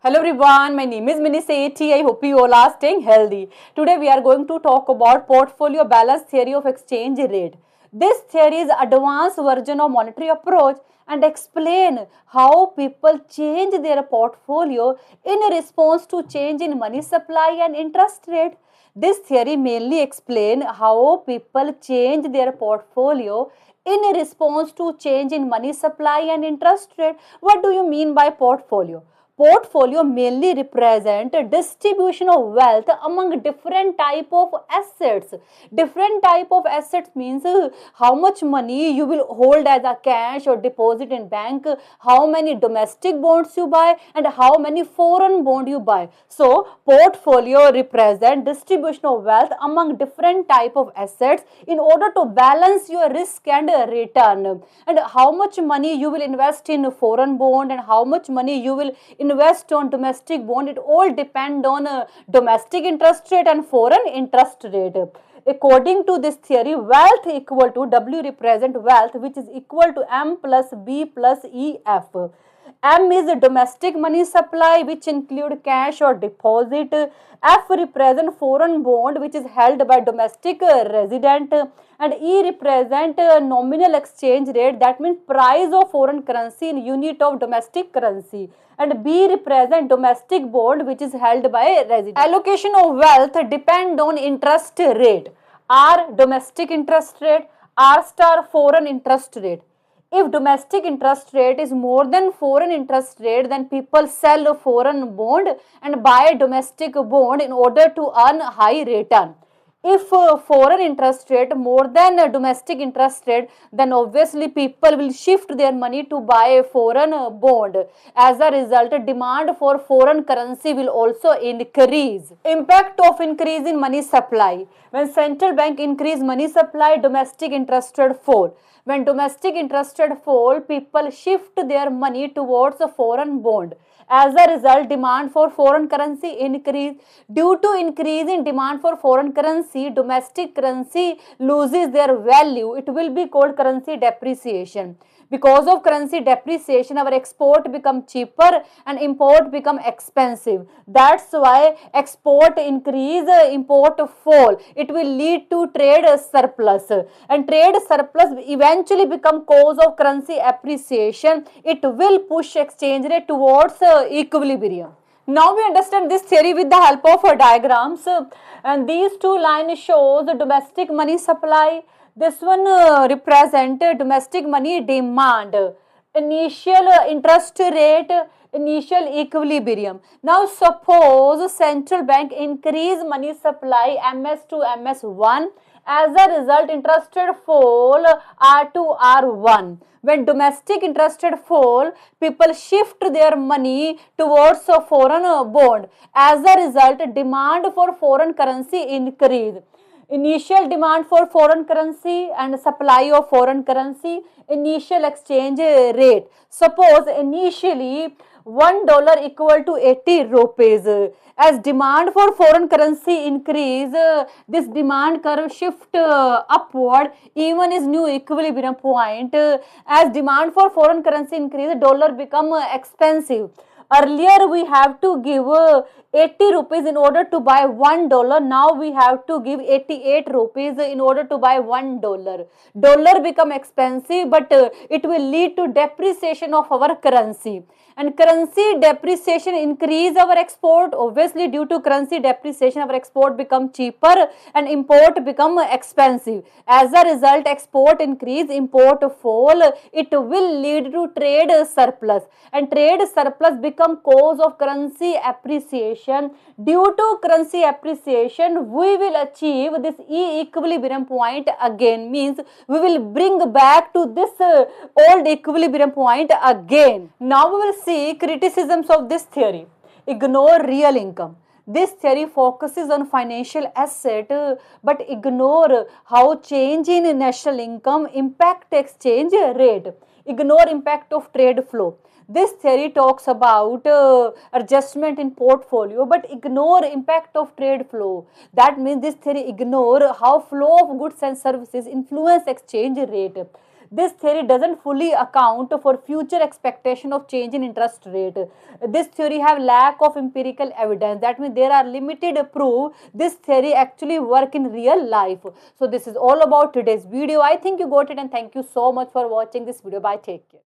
Hello everyone, my name is Sethi. I hope you all are staying healthy. Today we are going to talk about portfolio balance theory of exchange rate. This theory is advanced version of monetary approach and explain how people change their portfolio in response to change in money supply and interest rate. This theory mainly explain how people change their portfolio in response to change in money supply and interest rate. What do you mean by portfolio? Portfolio mainly represent a distribution of wealth among different type of assets. Different type of assets means how much money you will hold as a cash or deposit in bank, how many domestic bonds you buy and how many foreign bond you buy. So portfolio represent distribution of wealth among different type of assets in order to balance your risk and return, and how much money you will invest in foreign bond and how much money you will invest on domestic bond. It all depend on domestic interest rate and foreign interest rate. According to this theory, wealth equal to W represent wealth which is equal to M plus B plus EF. M is a domestic money supply which include cash or deposit. F represent foreign bond which is held by domestic resident, and E represent nominal exchange rate, that means price of foreign currency in unit of domestic currency, and B represent domestic bond which is held by resident. Allocation of wealth depend on interest rate. R domestic interest rate, R star foreign interest rate. If domestic interest rate is more than foreign interest rate, then people sell a foreign bond and buy domestic bond in order to earn high return. If foreign interest rate more than domestic interest rate, then obviously people will shift their money to buy a foreign bond. As a result, demand for foreign currency will also increase. Impact of increase in money supply. When central bank increase money supply, domestic interest rate fall. When domestic interest rate fall, people shift their money towards a foreign bond. As a result, demand for foreign currency increase. Due to increase in demand for foreign currency, domestic currency loses their value. It will be called currency depreciation. Because of currency depreciation, our export become cheaper and import become expensive. That's why export increase, import fall. It will lead to trade surplus, and trade surplus eventually become cause of currency appreciation. It will push exchange rate towards equilibrium. Now we understand this theory with the help of diagrams, and these two lines shows the domestic money supply. This one represent domestic money demand, initial interest rate, initial equilibrium. Now suppose central bank increase money supply MS to MS1. As a result, interest rate fall R to R1. When domestic interest rate fall, people shift their money towards a foreign bond. As a result, demand for foreign currency increase. Initial demand for foreign currency and supply of foreign currency, initial exchange rate. Suppose initially $1 equal to 80 rupees. As demand for foreign currency increase, this demand curve shift upward, even is new equilibrium point. As demand for foreign currency increase, dollar become expensive. Earlier we have to give 80 rupees in order to buy $1. Now we have to give 88 rupees in order to buy $1. Dollar become expensive, but it will lead to depreciation of our currency. And currency depreciation increase our export. Obviously, due to currency depreciation, our export become cheaper and import become expensive. As a result, export increase, import fall. It will lead to trade surplus, and trade surplus become cause of currency appreciation. Due to currency appreciation, we will achieve this equilibrium point again. Means we will bring back to this old equilibrium point again. Now we will see criticisms of this theory. Ignore real income. This theory focuses on financial asset but ignore how change in national income impact exchange rate. Ignore impact of trade flow. This theory talks about adjustment in portfolio but ignore impact of trade flow. That means this theory ignore how flow of goods and services influence exchange rate. This theory doesn't fully account for future expectation of change in interest rate. This theory have lack of empirical evidence. That means there are limited proof this theory actually work in real life. So this is all about today's video. I think you got it, and thank you so much for watching this video. Bye, take care.